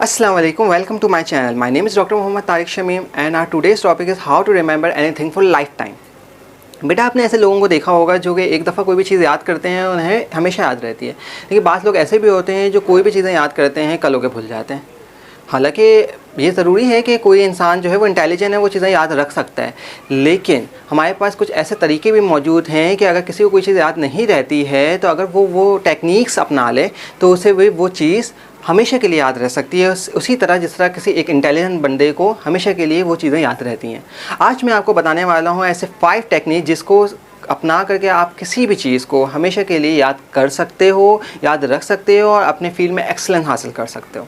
Assalamu alaikum, welcome to my channel. My name is Dr. Mohammad Tariq Shamim and our today's topic is how to remember anything for lifetime. बेटा आपने ऐसे लोगों को देखा होगा जो कि एक दफ़ा कोई भी चीज़ याद करते हैं उन्हें हमेशा याद रहती है, लेकिन बात लोग ऐसे भी होते हैं जो कोई भी चीज़ें याद करते हैं कल होके भूल जाते हैं। हालांकि ये ज़रूरी है कि कोई इंसान जो है वो इंटेलिजेंट है, वो चीज़ें याद रख सकता है, लेकिन हमारे पास कुछ ऐसे तरीके भी मौजूद हैं कि अगर किसी को कोई चीज़ याद नहीं रहती है तो अगर वो टेक्निक्स अपना ले तो उसे वो चीज़ हमेशा के लिए याद रह सकती है, उसी तरह जिस तरह किसी एक इंटेलिजेंट बंदे को हमेशा के लिए वो चीज़ें याद रहती हैं। आज मैं आपको बताने वाला हूँ ऐसे 5 टेक्निक जिसको अपना करके आप किसी भी चीज़ को हमेशा के लिए याद कर सकते हो, याद रख सकते हो और अपने फील्ड में एक्सेलेंस हासिल कर सकते हो।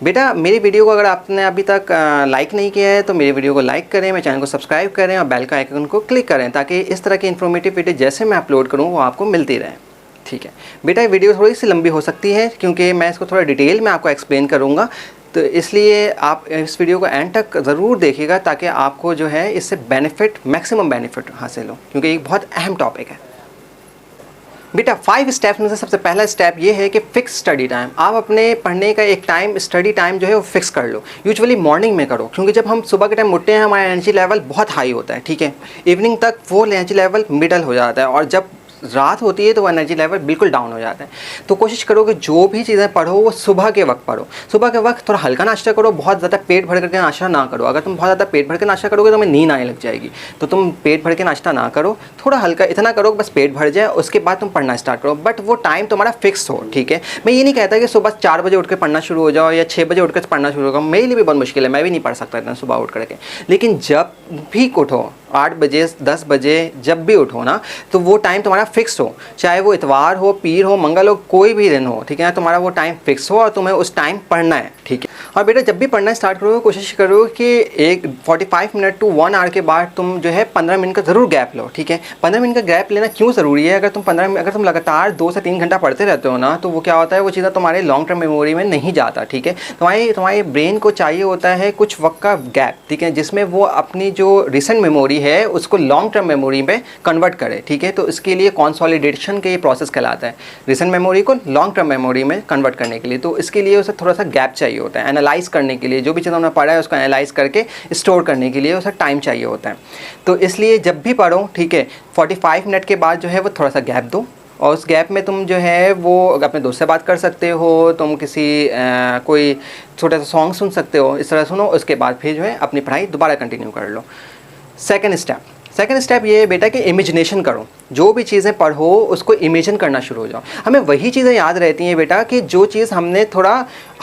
बेटा मेरी वीडियो को अगर आपने अभी तक लाइक नहीं किया है तो मेरी वीडियो को लाइक करें, मेरे चैनल को सब्सक्राइब करें और बेल का आइकन को क्लिक करें ताकि इस तरह की इन्फॉर्मेटिव वीडियो जैसे मैं अपलोड करूँ वो आपको मिलती रहे। ठीक है बेटा, ये वीडियो थोड़ी सी लंबी हो सकती है क्योंकि मैं इसको थोड़ा डिटेल में आपको एक्सप्लेन करूँगा, तो इसलिए आप इस वीडियो को एंड तक ज़रूर देखिएगा ताकि आपको जो है इससे बेनिफिट, मैक्सिमम बेनिफिट हासिल हो, क्योंकि ये बहुत अहम टॉपिक है। बेटा 5 स्टेप्स में से सबसे पहला स्टेप ये है कि फिक्स स्टडी टाइम। आप अपने पढ़ने का एक टाइम, स्टडी टाइम जो है वो फिक्स कर लो। यूजुअली मॉर्निंग में करो, क्योंकि जब हम सुबह के टाइम उठते हैं हमारा एनर्जी लेवल बहुत हाई होता है। ठीक है, इवनिंग तक वो एनर्जी लेवल मिडल हो जाता है और जब रात होती है तो वो एनर्जी लेवल बिल्कुल डाउन हो जाता है। तो कोशिश करो कि जो भी चीज़ें पढ़ो वो सुबह के वक्त पढ़ो। सुबह के वक्त थोड़ा हल्का नाश्ता करो, बहुत ज़्यादा पेट भर करके नाश्ता ना करो। अगर तुम बहुत ज़्यादा पेट भर के नाश्ता करोगे तो तुम्हें नींद आने लग जाएगी, तो तुम पेट भर के नाश्ता ना करो, थोड़ा हल्का इतना करो बस पेट भर जाए, उसके बाद तुम पढ़ना स्टार्ट करो। बट वो टाइम तुम्हारा फिक्स हो। ठीक है, मैं ये नहीं कहता कि सुबह 4 बजे उठ के पढ़ना शुरू हो जाओ या 6 बजे उठ कर पढ़ना शुरू हो जाओ, मेरे लिए भी बहुत मुश्किल है, मैं भी नहीं पढ़ सकता इतना सुबह उठ करके। लेकिन जब भी उठो 8 बजे 10 बजे जब भी उठो ना, तो वो टाइम तुम्हारा फिक्स हो, चाहे वो इतवार हो, पीर हो, मंगल हो, कोई भी दिन हो। ठीक है ना, तुम्हारा वो टाइम फिक्स हो और तुम्हें उस टाइम पढ़ना है। ठीक है, और बेटा जब भी पढ़ना स्टार्ट करो कोशिश करो कि एक 45 मिनट टू 1 आवर के बाद तुम जो है 15 मिनट का ज़रूर गैप लो। ठीक है, 15 मिनट का गैप लेना क्यों ज़रूरी है? अगर तुम लगातार 2 से 3 घंटा पढ़ते रहते हो ना, तो वो क्या होता है, वो चीज़ें तुम्हारे लॉन्ग टर्म मेमोरी में नहीं जाता। ठीक है, तुम्हारे ब्रेन को चाहिए होता है कुछ वक्त का गैप, ठीक है, जिसमें वो अपनी जो रिसेंट मेमोरी है उसको लॉन्ग टर्म मेमोरी में कन्वर्ट करे। ठीक है, तो इसके लिए कंसोलिडेशन का ये प्रोसेस कहलाता है, रिसेंट मेमोरी को लॉन्ग टर्म मेमोरी में कन्वर्ट करने के लिए। तो इसके लिए उसे थोड़ा सा गैप चाहिए होता है, एनालाइज करने के लिए, जो भी चीज़ हमने पढ़ा है उसको एनालाइज करके स्टोर करने के लिए उसे टाइम चाहिए होता है। तो इसलिए जब भी पढ़ो, ठीक है, 45 मिनट के बाद जो है वो थोड़ा सा गैप दो और उस गैप में तुम जो है वो अपने दोस्त से बात कर सकते हो, तुम किसी कोई छोटा सा सॉन्ग सुन सकते हो, इस तरह सुनो, उसके बाद फिर जो है अपनी पढ़ाई दोबारा कंटिन्यू कर लो। सेकंड स्टेप ये है बेटा कि इमेजिनेशन करो। जो भी चीज़ें पढ़ो उसको इमेजिन करना शुरू हो जाओ। हमें वही चीज़ें याद रहती हैं बेटा कि जो चीज़ हमने थोड़ा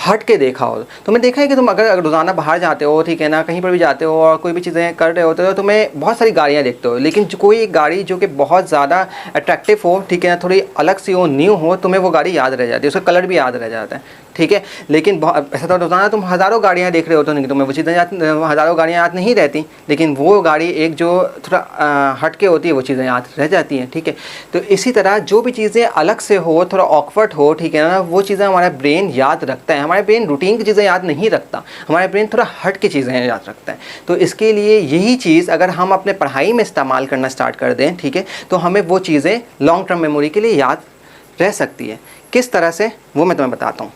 हट के देखा हो। तुमने देखा है कि तुम अगर रोज़ाना बाहर जाते हो, ठीक है ना, कहीं पर भी जाते हो और कोई भी चीज़ें कर रहे होते हो, तुम्हें बहुत सारी गाड़ियाँ देखते हो, लेकिन कोई एक गाड़ी जो कि बहुत ज़्यादा अट्रैक्टिव हो, ठीक है ना, थोड़ी अलग सी हो, न्यू हो, तुम्हें वो गाड़ी याद रह जाती है, उसका कलर भी याद रह जाता है। ठीक है, लेकिन ऐसा तो रोज़ाना तुम हज़ारों गाड़ियाँ देख रहे हो तो नहीं, तुम्हें वो चीज़ें हज़ारों गाड़ियाँ याद नहीं रहती, लेकिन वो गाड़ी एक जो थोड़ा हट के होती है वो चीज़ें याद रह जाती हैं। ठीक है, तो इसी तरह जो भी चीज़ें अलग से हो, थोड़ा ऑकवर्ड हो, ठीक है ना, वो चीज़ें हमारा ब्रेन याद रखता है। हमारा ब्रेन रूटीन की चीज़ें याद नहीं रखता, हमारा ब्रेन थोड़ा हट के चीज़ें याद रखता है। तो इसके लिए यही चीज़ अगर हम अपने पढ़ाई में इस्तेमाल करना स्टार्ट कर दें, ठीक है, तो हमें वो चीज़ें लॉन्ग टर्म मेमोरी के लिए याद रह सकती है। किस तरह से वो मैं तुम्हें बताता हूँ।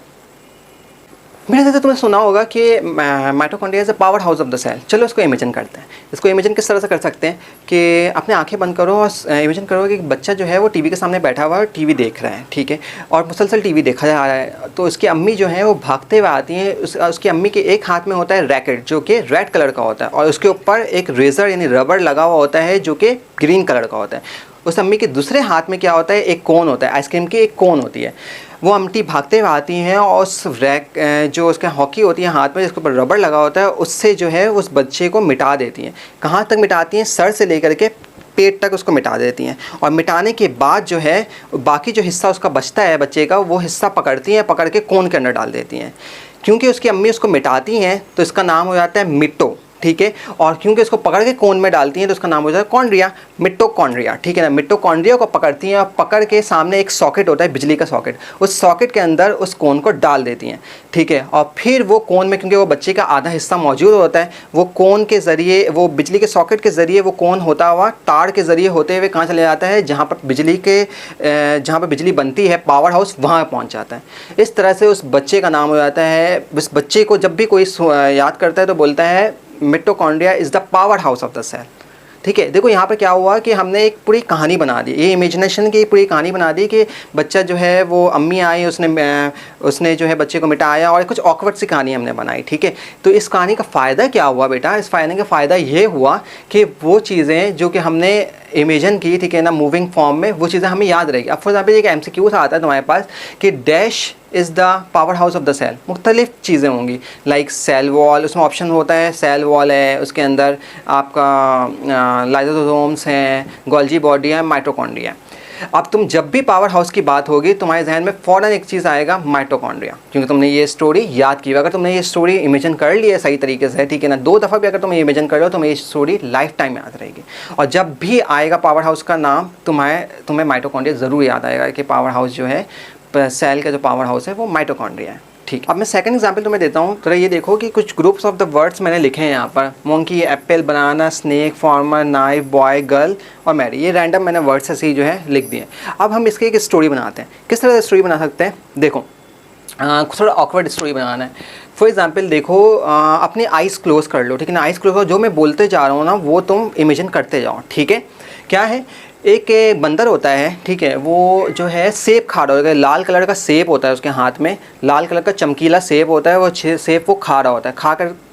मेरे से तुमने सुना होगा कि mitochondria is a power house of the cell. चलो इसको इमेजिन करते हैं। इसको इमेजिन किस तरह से कर सकते हैं कि अपने आंखें बंद करो और इमेजिन करो कि एक बच्चा जो है वो टीवी के सामने बैठा हुआ है, टीवी देख रहा है, ठीक है, और मुसलसल टीवी देखा जा रहा है। तो उसकी अम्मी जो है वो भागते हुए आती हैं, उसकी अम्मी के एक हाथ में होता है रैकेट जो कि रेड कलर का होता है और उसके ऊपर एक रेज़र यानी रबर लगा हुआ होता है जो कि ग्रीन कलर का होता है। उस अम्मी के दूसरे हाथ में क्या होता है, एक कोन होता है, आइसक्रीम की एक कोन होती है। वो आंटी भागते हुए आती हैं और उस जो उसके हॉकी होती है हाथ में जिसके ऊपर रबर लगा होता है, उससे जो है उस बच्चे को मिटा देती हैं। कहाँ तक मिटाती हैं? सर से लेकर के पेट तक उसको मिटा देती हैं। और मिटाने के बाद जो है बाकी जो हिस्सा उसका बचता है बच्चे का, वो हिस्सा पकड़ती हैं, पकड़ के कोन के अंदर डाल देती हैं। क्योंकि उसकी अम्मी उसको मिटाती हैं तो इसका नाम हो जाता है मिट्टो। ठीक है, और क्योंकि इसको पकड़ के कोन में डालती हैं तो उसका नाम हो जाता है कॉन्ड्रिया, मिटोकॉन्ड्रिया, ठीक है ना। मिटोकॉन्ड्रिया को पकड़ती हैं और पकड़ के सामने एक सॉकेट होता है, बिजली का सॉकेट, उस सॉकेट के अंदर उस कोन को डाल देती हैं, ठीक है। और फिर वो कोन में, क्योंकि वो बच्चे का आधा हिस्सा मौजूद होता है, वो कोन के ज़रिए, वो बिजली के सॉकेट के ज़रिए वो कोन होता हुआ तार के ज़रिए होते हुए कहाँ चले जाता है, जहाँ पर बिजली बनती है, पावर हाउस, वहाँ पहुँच जाता है। इस तरह से उस बच्चे का नाम हो जाता है, उस बच्चे को जब भी कोई याद करता है तो बोलता है mitochondria is the power house of the cell, ठीक है। देखो यहाँ पर क्या हुआ कि हमने एक पूरी कहानी बना दी, ये इमेजिनेशन की पूरी कहानी बना दी कि बच्चा जो है वो अम्मी आई, उसने जो है बच्चे को मिटाया, और कुछ ऑकवर्ड सी कहानी हमने बनाई, ठीक है। तो इस कहानी का फ़ायदा क्या हुआ बेटा, इस कहानी का फ़ायदा ये हुआ कि वो चीज़ें जो कि हमने इमेजिन की, ठीक है ना, मूविंग फॉर्म में, वो चीज़ें हमें याद रहेगी। अब फॉर एग्जाम्पल एक MCQ आता है तुम्हारे पास कि dash is the power house of the cell, मुख्तलिफ चीज़ें होंगी, लाइक सेल वॉल, उसमें ऑप्शन होता है सेल वॉल है, उसके अंदर आपका लाइसोसोम्स हैं, गोल्जी बॉडी है, माइटोकॉन्ड्रिया। अब तुम जब भी पावर हाउस की बात होगी तुम्हारे जहन में फ़ौरन एक चीज़ आएगा, माइटोकॉन्ड्रिया, क्योंकि तुमने ये स्टोरी याद की। अगर तुमने ये स्टोरी इमेजिन कर ली है सही तरीके से, ठीक है ना, 2 दफ़ा भी अगर तुम इमेजिन कर रहे हो तो ये स्टोरी लाइफ टाइम याद रहेगी। और जब भी आएगा पावर हाउस का नाम, तुम्हें माइटोकॉन्ड्रिया ज़रूर याद आएगा कि पावर हाउस जो है, सेल का जो पावर हाउस है वो माइटोकॉन्ड्रिया है, ठीक। अब मैं सेकंड एग्जांपल तुम्हें देता हूँ। तो ये देखो कि कुछ ग्रुप्स ऑफ द वर्ड्स मैंने लिखे हैं यहाँ पर, monkey, apple, banana, snake, farmer, knife, boy, girl और मैरी, ये रैंडम मैंने वर्ड्स ऐसे ही जो है लिख दिए। अब हम इसकी एक स्टोरी बनाते हैं। किस तरह से स्टोरी बना सकते हैं, देखो थोड़ा ऑकवर्ड स्टोरी बनाना है। फॉर एग्जाम्पल देखो, अपनी आइज़ क्लोज कर लो, ठीक है ना, आइज़ क्लोज करो, जो मैं बोलते जा रहा हूँ ना वो तुम इमेजिन करते जाओ, ठीक है। क्या है, एक बंदर होता है, ठीक है, वो जो है सेब खा रहा होता है, लाल कलर का सेब होता है उसके हाथ में, लाल कलर का चमकीला सेब होता है, वो सेब वो खा रहा होता है,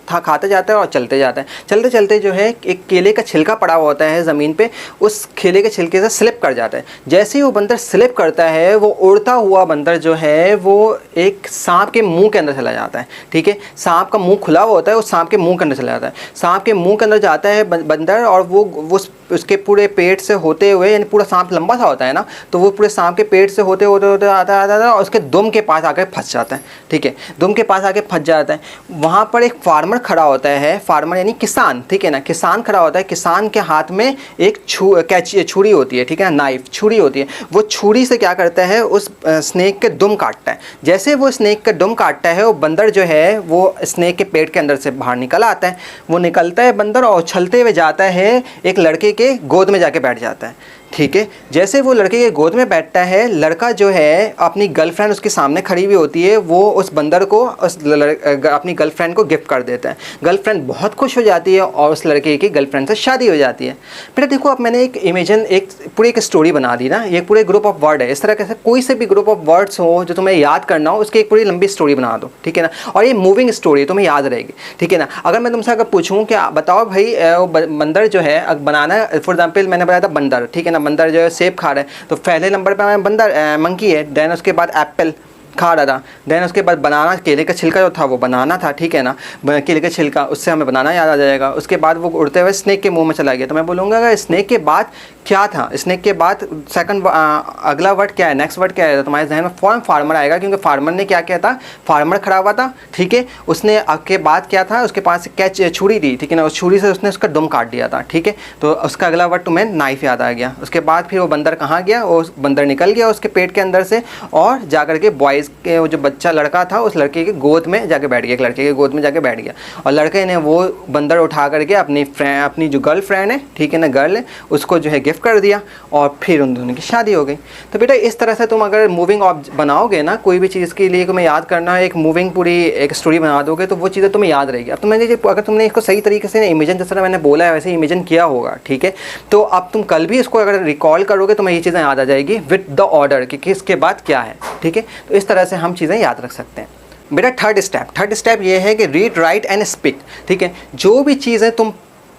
खाते जाता है और चलते जाता है। चलते चलते जो है एक केले का छिलका पड़ा हुआ होता है ज़मीन पे, उस केले के छिलके से स्लिप कर जाता है। जैसे ही वो बंदर स्लिप करता है, वो उड़ता हुआ बंदर जो है वो एक सांप के मुंह के अंदर चला जाता है, ठीक है। सांप का मुंह खुला हुआ होता है, उस सांप के मुंह के अंदर चला जाता है। सांप के मुंह के अंदर जाता है बंदर, और वो उसके पूरे पेट से होते हुए, यानी पूरा सांप लंबा सा होता है ना, तो वो पूरे सांप के पेट से होते होते आता और उसके दुम के पास आकर फंस जाता है, ठीक है। दुम के पास आके फंस जाता है। वहाँ पर एक फार्मर खड़ा होता है, फार्मर यानी किसान, ठीक है ना, किसान खड़ा होता है। किसान के हाथ में एक छुरी होती है, ठीक है ना, नाइफ, छुरी होती है। वो छुरी से क्या करता है, उस स्नेक के दुम काटता है। जैसे वो स्नेक का दुम काटता है, वो बंदर जो है वो स्नेक के पेट के अंदर से बाहर निकल आता है। वो निकलता है बंदर और उछलते हुए जाता है, एक लड़के के गोद में जाके बैठ जाता है, ठीक है। जैसे वो लड़के के गोद में बैठता है, लड़का जो है अपनी गर्लफ्रेंड उसके सामने खड़ी हुई होती है, वो उस बंदर को अपनी गर्लफ्रेंड को गिफ्ट कर देता है। गर्लफ्रेंड बहुत खुश हो जाती है और उस लड़के की गर्लफ्रेंड से शादी हो जाती है। बेटा देखो, अब मैंने एक पूरी एक स्टोरी बना दी ना, ये पूरे ग्रुप ऑफ वर्ड है। इस तरह से कोई से भी ग्रुप ऑफ वर्ड्स हो जो तुम्हें याद करना हो, उसकी एक पूरी लंबी स्टोरी बना दो, ठीक है ना। और ये मूविंग स्टोरी तुम्हें याद रहेगी, ठीक है ना। अगर मैं तुमसे पूछूँ कि बताओ भाई, बंदर जो है बनाना, फॉर एग्जाम्पल मैंने बताया था बंदर, ठीक है ना, बंदर जो है सेब खा रहा है, तो पहले नंबर पे हमारा बंदर मंकी है, देन उसके बाद एप्पल खा रहा था, देन उसके बाद बनाना, केले का छिलका जो था वो बनाना था, ठीक है ना, केले का छिलका, उससे हमें बनाना याद आ जाएगा। उसके बाद वो उड़ते हुए स्नेक के मुंह में चला गया। तो मैं बोलूँगा अगर स्नेक के बाद क्या था, स्नेक के बाद सेकंड अगला वर्ड क्या है, नेक्स्ट वर्ड क्या है, तो तुम्हारे जहन में फॉर्म फार्मर आएगा, क्योंकि फार्मर ने क्या किया था, फार्मर खड़ा हुआ था, ठीक है। उसने के बाद क्या था, उसके पास छुरी थी, ठीक है ना, उस छुरी से उसने उसका दुम काट दिया था, ठीक है। तो उसका अगला वर्ड तुम्हें नाइफ याद आ गया। उसके बाद फिर वो बंदर कहाँ गया, वो बंदर निकल गया उसके पेट के अंदर से, और जा करके बॉयज़ के वो जो बच्चा लड़का था उस लड़के के गोद में जाके बैठ गया, एक लड़के के गोद में जाके बैठ गया। और लड़के ने वो बंदर उठा करके अपनी जो गर्लफ्रेंड है, ठीक है ना, गर्ल है, उसको जो है गिफ्ट कर दिया, और फिर उन दोनों की शादी हो गई। तो बेटा इस तरह से तुम अगर मूविंग बनाओगे ना, कोई भी चीज़ के लिए तुम्हें याद करना है, एक मूविंग पूरी एक स्टोरी बना दोगे, तो वो चीज़ें तुम्हें याद रहेगी। अब अगर तुमने इसको सही तरीके से इमेजिन, जिस तरह मैंने बोला है वैसे इमेजिन किया होगा, ठीक है, तो अब तुम कल भी इसको अगर रिकॉल करोगे तो ये चीज़ें याद आ जाएगी विद द ऑर्डर कि किसके बाद क्या है, ठीक है। तो इस तरह से हम चीज़ें याद रख सकते हैं। बेटा थर्ड स्टेप ये है कि रीड, राइट एंड स्पीक, ठीक है। जो भी चीज़ें तुम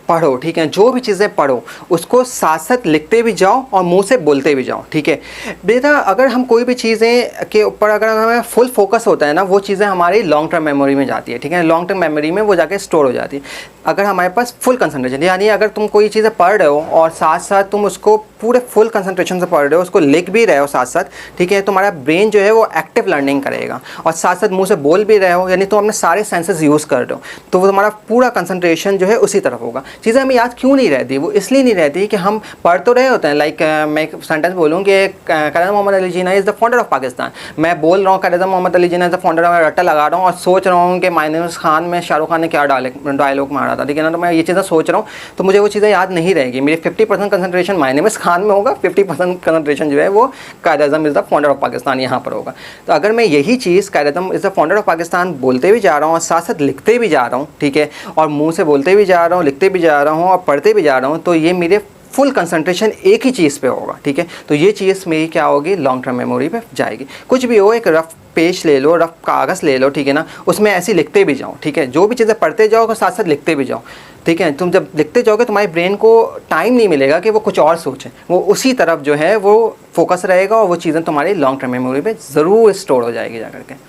पढ़ो, ठीक है, जो भी चीज़ें पढ़ो उसको साथ साथ लिखते भी जाओ और मुंह से बोलते भी जाओ, ठीक है। बेटा अगर हम कोई भी चीज़ें के ऊपर अगर हमें फुल फोकस होता है ना, वो चीज़ें हमारी लॉन्ग टर्म मेमोरी में जाती है, ठीक है, लॉन्ग टर्म मेमोरी में वो जाके स्टोर हो जाती है। अगर हमारे पास फुल कंसंट्रेशन, यानी अगर तुम कोई चीज़ें पढ़ रहे हो और साथ साथ तुम उसको पूरे फुल कंसंट्रेशन से पढ़ रहे हो, उसको लिख भी रहे हो साथ साथ, ठीक है, तुम्हारा ब्रेन जो है वो एक्टिव लर्निंग करेगा, और साथ साथ मुंह से बोल भी रहे हो, यानी तुम अपने सारे सेंसेस यूज़ कर रहे हो, तो वो तुम्हारा पूरा कंसंट्रेशन जो है उसी तरफ होगा। चीज़ें हमें याद क्यों नहीं रहती? वो इसलिए नहीं रहती कि हम पढ़ तो रहे होते हैं। लाइक मैं एक सेंटेंस बोलूँ कि Quaid Mohammad Ali Jinnah is the founder of Pakistan, मैं बोल रहा हूँ Quaid Mohammad Ali Jinnah is the founder, मैं रट्टा लगा रहा हूँ और सोच रहा हूँ कि माय नेम इज़ खान में शाहरुख खान ने क्या डायलॉग मारा था, ठीक है ना, तो मैं ये चीज़ें सोच रहा हूँ, तो मुझे वो चीज़ें याद नहीं रहेगी। मेरी 50% concentration my name is Khan में होगा, 50% कंसंट्रेशन जो है वो Quaid Azam is the founder of Pakistan यहाँ पर होगा। तो अगर मैं यही चीज़ Quaid Azam is the founder of Pakistan बोलते भी जा रहा हूँ और साथ साथ लिखते भी जा रहा हूँ, ठीक है, और मुँह से बोलते भी जा रहा हूँ, लिखते भी जा रहा हूँ और पढ़ते भी जा रहा हूँ, तो ये मेरे फुल कंसंट्रेशन एक ही चीज़ पे होगा, ठीक है। तो ये चीज़ मेरी क्या होगी? लॉन्ग टर्म मेमोरी पे जाएगी। कुछ भी हो, एक रफ पेज ले लो, रफ कागज़ ले लो, ठीक है ना, उसमें ऐसे लिखते भी जाओ, ठीक है, जो भी चीज़ें पढ़ते जाओ साथ साथ लिखते भी जाओ, ठीक है। तुम जब लिखते जाओगे तुम्हारे ब्रेन को टाइम नहीं मिलेगा कि वो कुछ और सोचे, वो उसी तरफ जो है वो फोकस रहेगा और वो चीज़ें तुम्हारी लॉन्ग टर्म मेमोरी पे ज़रूर स्टोर हो जाएगी जा करके।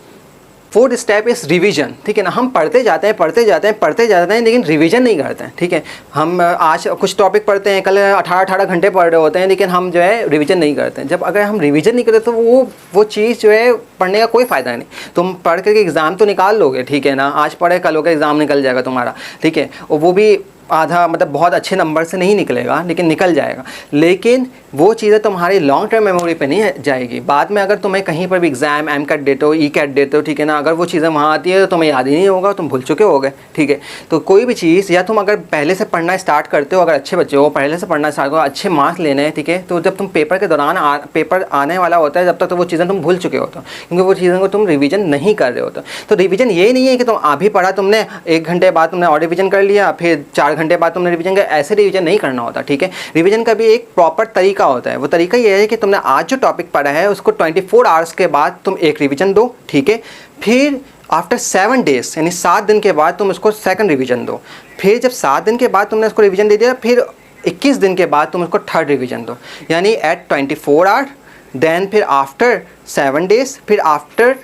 फोर्थ स्टेप इज़ रिवीजन, ठीक है ना। हम पढ़ते जाते हैं लेकिन रिवीजन नहीं करते हैं, ठीक है। हम आज कुछ टॉपिक पढ़ते हैं, कल 18 घंटे पढ़ रहे होते हैं, लेकिन हम जो है रिवीजन नहीं करते हैं। जब अगर हम रिवीजन नहीं करते तो वो चीज़ जो है पढ़ने का कोई फ़ायदा नहीं। तुम पढ़ करके एग्ज़ाम तो निकाल लोगे, ठीक है ना, आज पढ़े कल होगा एग्ज़ाम निकल जाएगा तुम्हारा, ठीक है, और वो भी आधा मतलब बहुत अच्छे नंबर से नहीं निकलेगा, लेकिन निकल जाएगा, लेकिन वो चीज़ें तुम्हारी लॉन्ग टर्म मेमोरी पे नहीं जाएगी। बाद में अगर तुम्हें कहीं पर भी एग्ज़ाम एम कैट देते हो, ई कैट देते हो, ठीक है ना, अगर वो चीज़ें वहाँ आती है तो तुम्हें याद ही नहीं होगा, तुम भूल चुके होगे, ठीक है। तो कोई भी चीज़, या तुम अगर पहले से पढ़ना स्टार्ट करते हो, अगर अच्छे बच्चे हो, पहले से पढ़ना स्टार्ट करो, अच्छे मार्क्स लेने हैं, ठीक है, तो जब तुम पेपर के दौरान पेपर आने वाला होता है, जब तक तो वो चीज़ें तुम भूल चुके होते हो, क्योंकि वो चीज़ों को तुम रिवीजन नहीं कर रहे होते। तो रिवीजन ये नहीं है कि तुम अभी पढ़ा तुमने, 1 घंटे बाद तुमने और रिवीजन कर लिया, फिर 4 घंटे बाद तुमने रिवीजन, ऐसे रिवीजन नहीं करना होता, ठीक है। रिवीजन का भी एक प्रॉपर तरीका होता है। वो तरीका ये है कि तुमने आज जो टॉपिक पढ़ा है उसको 24 आवर्स के बाद तुम एक रिवीजन दो, ठीक है, फिर आफ्टर 7 डेज यानी 7 दिन के बाद तुम उसको सेकंड रिवीजन दो, फिर जब 7 दिन के बाद तुमने उसको रिवीजन दे दिया, फिर 21 दिन के बाद तुम उसको थर्ड रिवीजन दो, यानी एट 24 आवर, देन फिर आफ्टर 7 डेज, फिर आफ्टर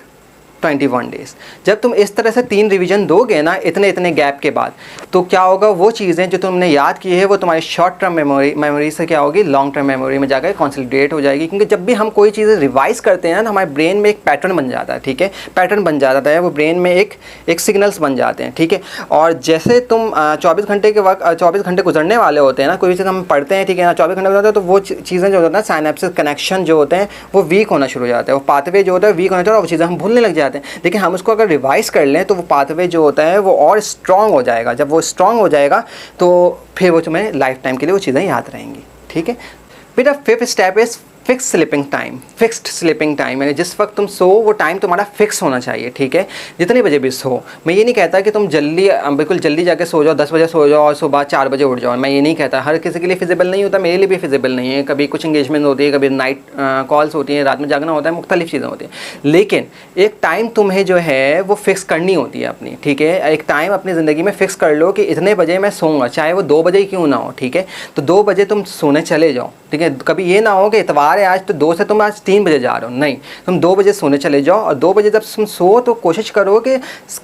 21 डेज। जब तुम इस तरह से 3 रिवीजन दोगे ना इतने गैप के बाद, तो क्या होगा, वो चीज़ें जो तुमने याद की है वो तुम्हारी शॉर्ट टर्म मेमोरी से क्या होगी, लॉन्ग टर्म मेमोरी में जाकर कंसोलिडेट हो जाएगी। क्योंकि जब भी हम कोई चीज़ें रिवाइज करते हैं ना, हमारे ब्रेन में एक पैटर्न बन जाता है, ठीक है, पैटर्न बन जाता है, वो ब्रेन में एक सिग्नल्स बन जाते हैं, ठीक है। और जैसे तुम 24 घंटे के वक्त 24 घंटे गुजरने वाले होते हैं ना, कोई भी चीज़ हम पढ़ते हैं, ठीक है ना, 24 घंटे होता है, तो वो चीज़ें जो होता है साइनेप्सिस कनेक्शन जो होते हैं वो वीक होना शुरू हो जाता है, वो पाथवे जो होता है वीक होना चाहिए और वो चीज़ें हम भूलने लग जाते हैं। लेकिन हम उसको अगर रिवाइज कर लें तो वो पाथवे जो होता है वो और स्ट्रॉन्ग हो जाएगा। जब वो स्ट्रॉन्ग हो जाएगा तो फिर वो तुम्हें लाइफ टाइम के लिए वो चीज़ें याद रहेंगी, ठीक है। फिर fifth step is fix sleeping time. Fixed sleeping time यानी जिस वक्त तुम सो वो टाइम तुम्हारा फिक्स होना चाहिए, ठीक है, जितने बजे भी सो। मैं ये नहीं कहता कि तुम बिल्कुल जल्दी जाके सो जाओ, 10 बजे सो जाओ और सुबह 4 बजे उठ जाओ, मैं ये नहीं कहता। हर किसी के लिए फिजिबल नहीं होता, मेरे लिए भी फिजिबल नहीं है। कभी कुछ इंगेजमेंट होती है, कभी नाइट कॉल्स होती हैं, रात में जागना होता है, मुख्तलिफ चीज़ें होती हैं, लेकिन एक टाइम तुम्हें जो है वो फिक्स करनी होती है अपनी, ठीक है। एक टाइम अपनी ज़िंदगी में फ़िक्स कर लो कि इतने बजे मैं सोऊंगा, चाहे वो 2 बजे क्यों ना हो, ठीक है। तो 2 बजे तुम सोने चले जाओ, ठीक है। कभी ये ना हो कि इतवार है आज तो 2 से तुम आज 3 बजे जा रहे हो, नहीं, तुम 2 बजे सोने चले जाओ। और 2 बजे जब तुम सो तो कोशिश करो कि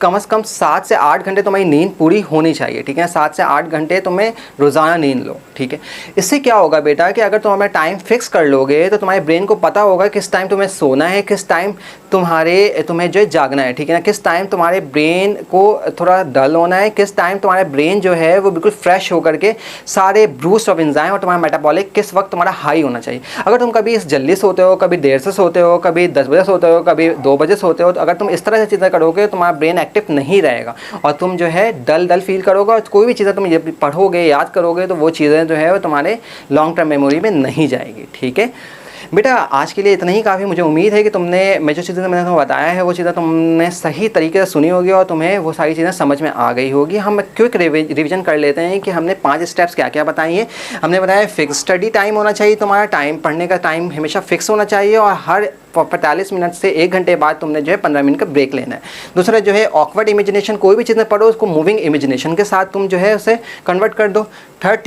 कम से कम 7 से 8 घंटे तुम्हारी नींद पूरी होनी चाहिए, ठीक है। 7 से 8 घंटे तुम्हें रोज़ाना नींद लो, ठीक है। इससे क्या होगा बेटा कि अगर तुम अपना टाइम फिक्स कर लोगे तो तुम्हारे ब्रेन को पता होगा किस टाइम तुम्हें सोना है, किस टाइम तुम्हें जो है जागना है, ठीक है ना, किस टाइम तुम्हारे ब्रेन को थोड़ा डल होना है, किस टाइम तुम्हारा ब्रेन जो है वो बिल्कुल फ्रेश होकर के सारे बूस्ट ऑफ एंजाइम और तुम्हारा मेटाबॉलिक किस वक्त तुम्हारा हाई होना चाहिए। अगर तुम कभी जल्दी सोते हो, कभी देर से सोते हो, कभी 10 बजे सोते हो, कभी 2 बजे सोते हो, तो अगर तुम इस तरह से चीज़ें करोगे तो तुम्हारा ब्रेन एक्टिव नहीं रहेगा और तुम जो है डल फील करोगे। और कोई भी चीज़ें तुम ये पढ़ोगे, याद करोगे, तो वो चीज़ें जो है वो तुम्हारे लॉन्ग टर्म मेमोरी में नहीं जाएगी, ठीक है। बेटा आज के लिए इतना ही काफ़ी। मुझे उम्मीद है कि मैं जो चीज़ें मैंने तुम्हें बताया है वो चीज़ें तुमने सही तरीके से सुनी होगी और तुम्हें वो सारी चीज़ें समझ में आ गई होगी। हम क्विक रिवीजन कर लेते हैं कि हमने 5 स्टेप्स क्या क्या बताई हैं। हमने बताया फिक्स स्टडी टाइम होना चाहिए, तुम्हारा टाइम पढ़ने का टाइम हमेशा फिक्स होना चाहिए और हर 45 मिनट से 1 घंटे बाद तुमने जो है 15 मिनट का ब्रेक लेना है। दूसरा जो है ऑकवर्ड इमेजिनेशन, कोई भी चीज़ें पढ़ो उसको मूविंग इमेजिनेशन के साथ तुम जो है उसे कन्वर्ट कर दो। थर्ड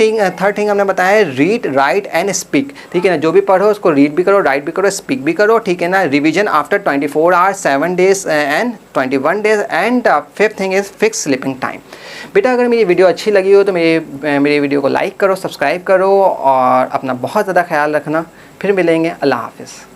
थिंग हमने बताया है रीड, राइट एंड स्पीक, ठीक है ना। जो भी पढ़ो उसको रीड भी करो, राइट भी करो, स्पीक भी करो, ठीक है ना। Revision after 24 hours, 7 days and 21 days. And fifth thing is fix sleeping time. बेटा अगर मेरी वीडियो अच्छी लगी हो तो मेरी वीडियो को लाइक करो, सब्सक्राइब करो और अपना बहुत ज़्यादा ख्याल रखना। फिर मिलेंगे। अल्लाह हाफ़िज़।